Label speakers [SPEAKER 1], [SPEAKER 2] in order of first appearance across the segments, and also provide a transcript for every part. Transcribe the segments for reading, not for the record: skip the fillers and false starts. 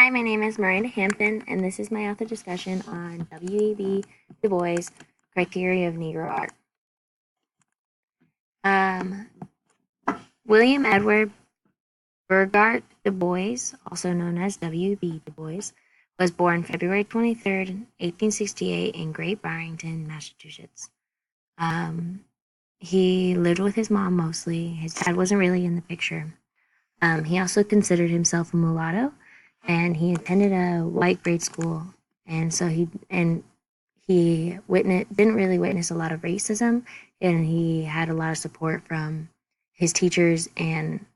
[SPEAKER 1] Hi, my name is Miranda Hampton, and this is my author discussion on W.E.B. Du Bois' Criteria of Negro Art. William Edward Burghardt Du Bois, also known as W.E.B. Du Bois, was born February 23rd, 1868 in Great Barrington, Massachusetts. He lived with his mom mostly. His dad wasn't really in the picture. He also considered himself a mulatto, and he attended a white grade school, and so he didn't really witness a lot of racism, and he had a lot of support from his teachers and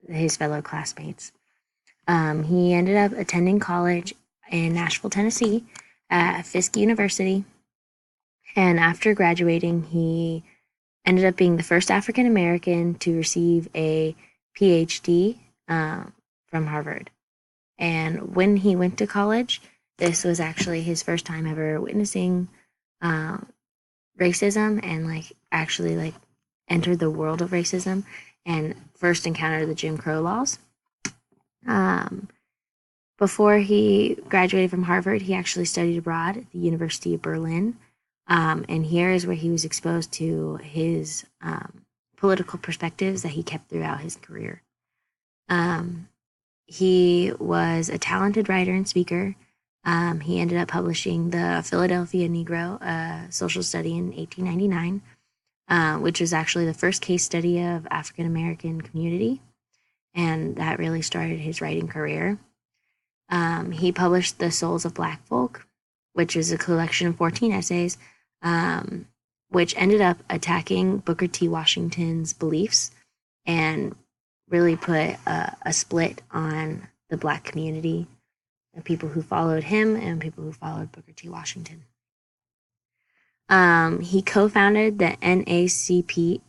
[SPEAKER 1] his fellow classmates. He ended up attending college in Nashville, Tennessee, at Fisk University, and after graduating, he ended up being the first African American to receive a PhD from Harvard. And when he went to college, this was actually his first time ever witnessing racism and actually entered the world of racism and first encountered the Jim Crow laws. Before he graduated from Harvard, he actually studied abroad at the University of Berlin. And here is where he was exposed to his political perspectives that he kept throughout his career. He was a talented writer and speaker. He ended up publishing the Philadelphia Negro, a social study in 1899, which was actually the first case study of African American community, and that really started his writing career. He published The Souls of Black Folk, which is a collection of 14 essays, which ended up attacking Booker T. Washington's beliefs and really put a split on the Black community, the people who followed him and people who followed Booker T. Washington. He co-founded the NAACP,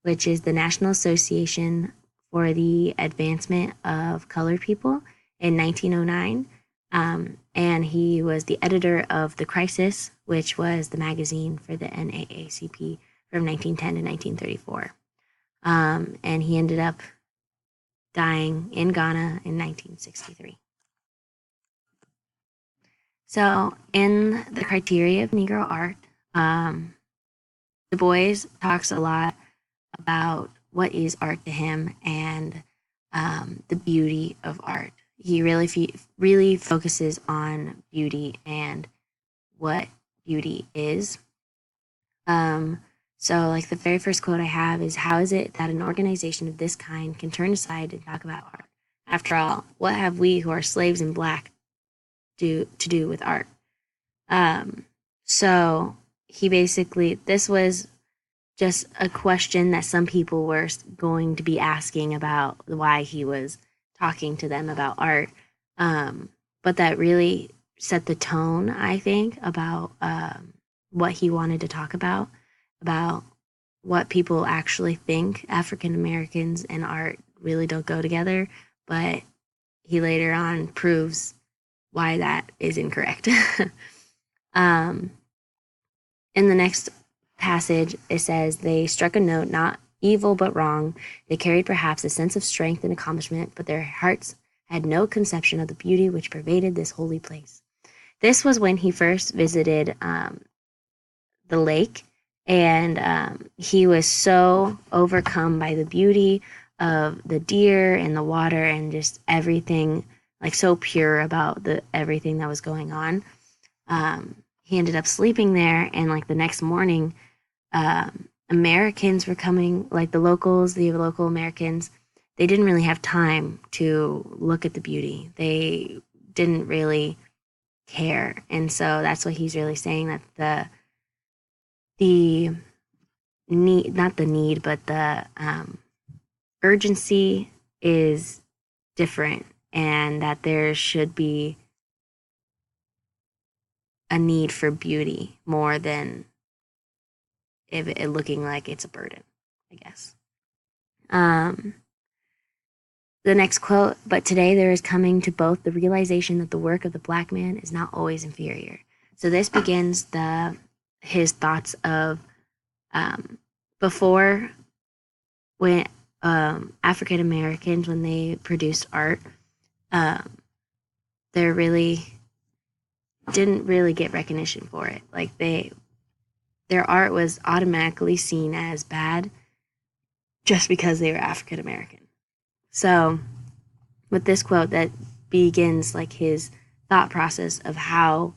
[SPEAKER 1] which is the National Association for the Advancement of Colored People, in 1909. And he was the editor of The Crisis, which was the magazine for the NAACP from 1910 to 1934. And he ended up dying in Ghana in 1963. So in the criteria of Negro art, Du Bois talks a lot about what is art to him and the beauty of art. He really focuses on beauty and what beauty is. So the very first quote I have is, "How is it that an organization of this kind can turn aside and talk about art? After all, what have we who are slaves in black to do with art?" So he basically, this was just a question that some people were going to be asking about why he was talking to them about art. But that really set the tone, I think, about what he wanted to talk about what people actually think African Americans and art really don't go together. But he later on proves why that is incorrect. In the next passage, it says, "They struck a note not evil but wrong. They carried perhaps a sense of strength and accomplishment, but their hearts had no conception of the beauty which pervaded this holy place." This was when he first visited the lake, and he was so overcome by the beauty of the deer and the water and just everything, so pure about everything that was going on. He ended up sleeping there, and the next morning, Americans were coming, the local Americans. They didn't really have time to look at the beauty. They didn't really care, and so that's what he's really saying, that the need, not the need, but the urgency is different, and that there should be a need for beauty more than it looking like it's a burden, I guess. The next quote, "But today there is coming to both the realization that the work of the black man is not always inferior." So this begins his thoughts of before, when African Americans, when they produced art, they really didn't really get recognition for it. Like their art was automatically seen as bad just because they were African American. So with this quote, that begins like his thought process of how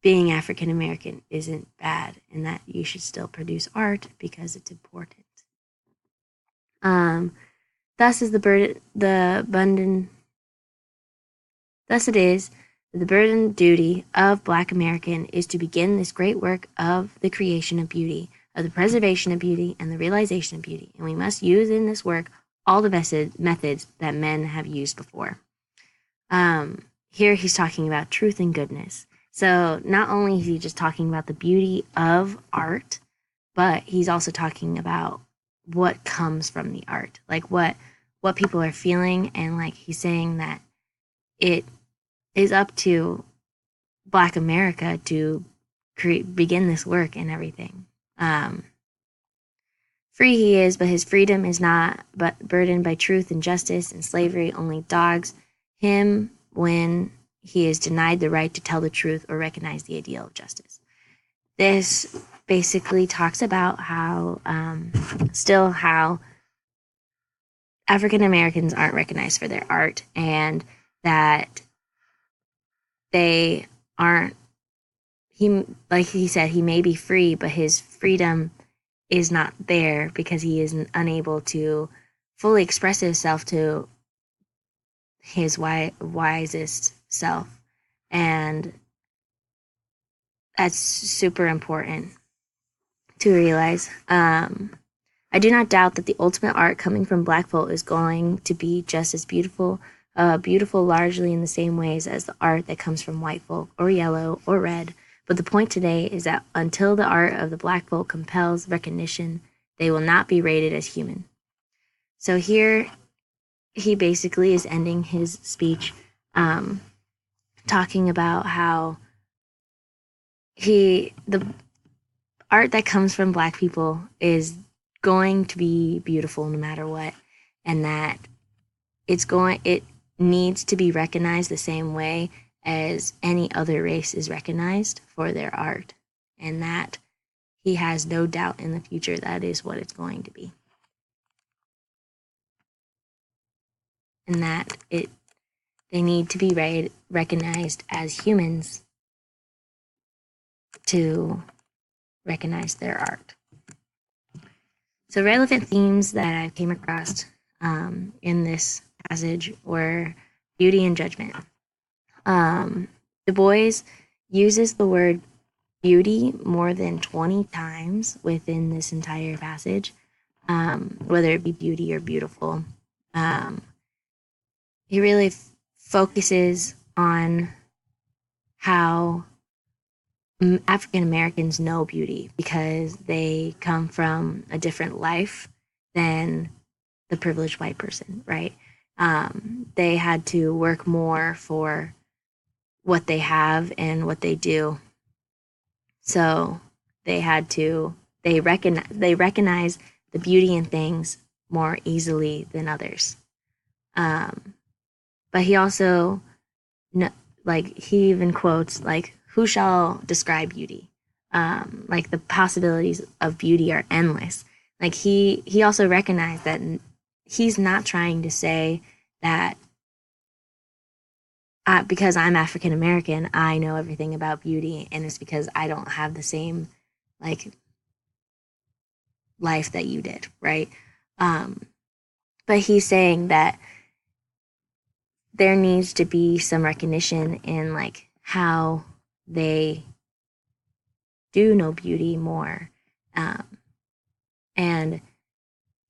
[SPEAKER 1] being African American isn't bad and that you should still produce art because it's important. Thus is the burden, thus it is that the burden duty of Black American is to begin this great work of the creation of beauty, of the preservation of beauty, and the realization of beauty. And we must use in this work all the methods that men have used before. Here he's talking about truth and goodness. So not only is he just talking about the beauty of art, but he's also talking about what comes from the art, like what people are feeling, and like he's saying that it is up to Black America to begin this work and everything. Free he is, but his freedom is not but burdened by truth and justice, and slavery only dogs him when he is denied the right to tell the truth or recognize the ideal of justice. This basically talks about how how African Americans aren't recognized for their art, and that they aren't, like he said, he may be free, but his freedom is not there because he is unable to fully express himself to his wisest self. And that's super important to realize. I do not doubt that the ultimate art coming from Black folk is going to be just as beautiful, beautiful largely in the same ways as the art that comes from white folk or yellow or red. But the point today is that until the art of the Black folk compels recognition, they will not be rated as human. So here he basically is ending his speech talking about how the art that comes from Black people is going to be beautiful no matter what, and that it needs to be recognized the same way as any other race is recognized for their art, and that he has no doubt in the future that is what it's going to be, and that they need to be recognized as humans to recognize their art. So relevant themes that I came across in this passage were beauty and judgment. DuBois uses the word beauty more than 20 times within this entire passage, whether it be beauty or beautiful. He really focuses on how African Americans know beauty because they come from a different life than the privileged white person, right? They had to work more for what they have and what they do. So they recognize the beauty in things more easily than others. But he also, he even quotes, like, who shall describe beauty? Like, the possibilities of beauty are endless. Like, he also recognized that he's not trying to say that because I'm African American, I know everything about beauty, and it's because I don't have the same, like, life that you did, right? But he's saying that there needs to be some recognition in, like, how they do know beauty more. And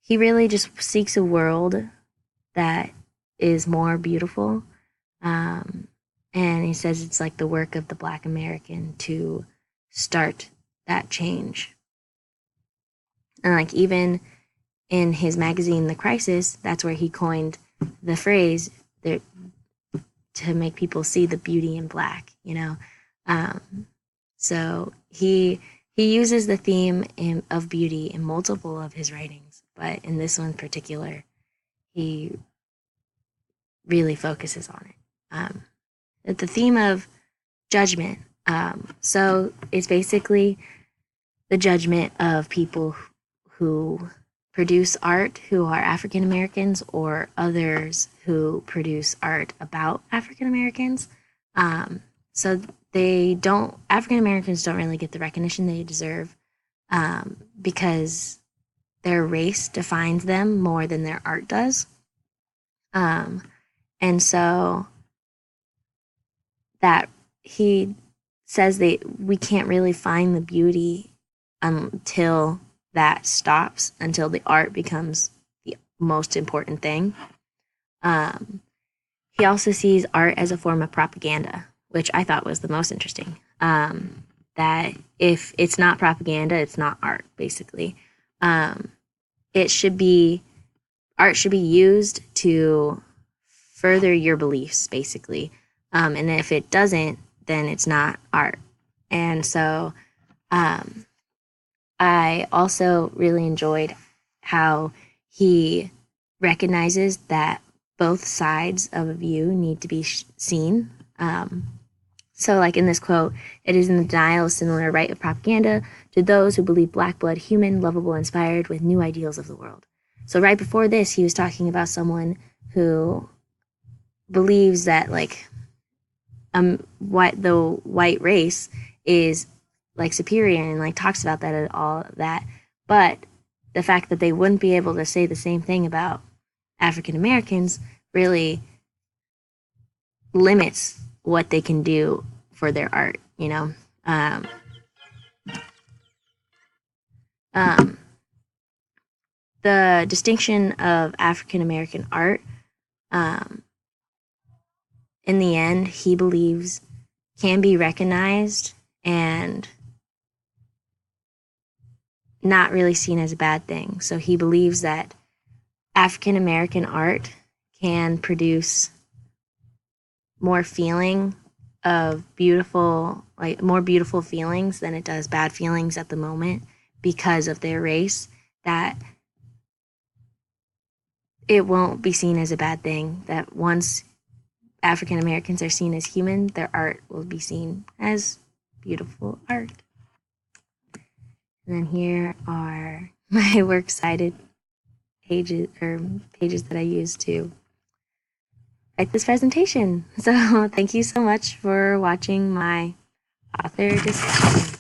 [SPEAKER 1] he really just seeks a world that is more beautiful. And he says it's like the work of the Black American to start that change. And like even in his magazine, The Crisis, that's where he coined the phrase that, to make people see the beauty in Black, you know? So he uses the theme of beauty in multiple of his writings, but but in this one in particular, he really focuses on it. The theme of judgment. So it's basically the judgment of people who produce art who are African Americans or others who produce art about African Americans. So African Americans don't really get the recognition they deserve because their race defines them more than their art does. And so that he says that we can't really find the beauty until that stops, until the art becomes the most important thing. He also sees art as a form of propaganda, which I thought was the most interesting. That if it's not propaganda, it's not art, basically. Art should be used to further your beliefs, basically. And if it doesn't, then it's not art. And so I also really enjoyed how he recognizes that both sides of a view need to be seen. So like in this quote, it is in the denial of similar right of propaganda to those who believe black blood human, lovable, inspired with new ideals of the world. So right before this, he was talking about someone who believes that like the white race is like superior and like talks about that and all that, but the fact that they wouldn't be able to say the same thing about African Americans really limits what they can do for their art, you know. The distinction of African American art, in the end, he believes can be recognized and not really seen as a bad thing. So he believes that African American art can produce more feeling of beautiful, like more beautiful feelings than it does bad feelings at the moment because of their race, that it won't be seen as a bad thing, that once African Americans are seen as human, their art will be seen as beautiful art. And then here are my works cited pages that I used to write this presentation. So thank you so much for watching my author discussion.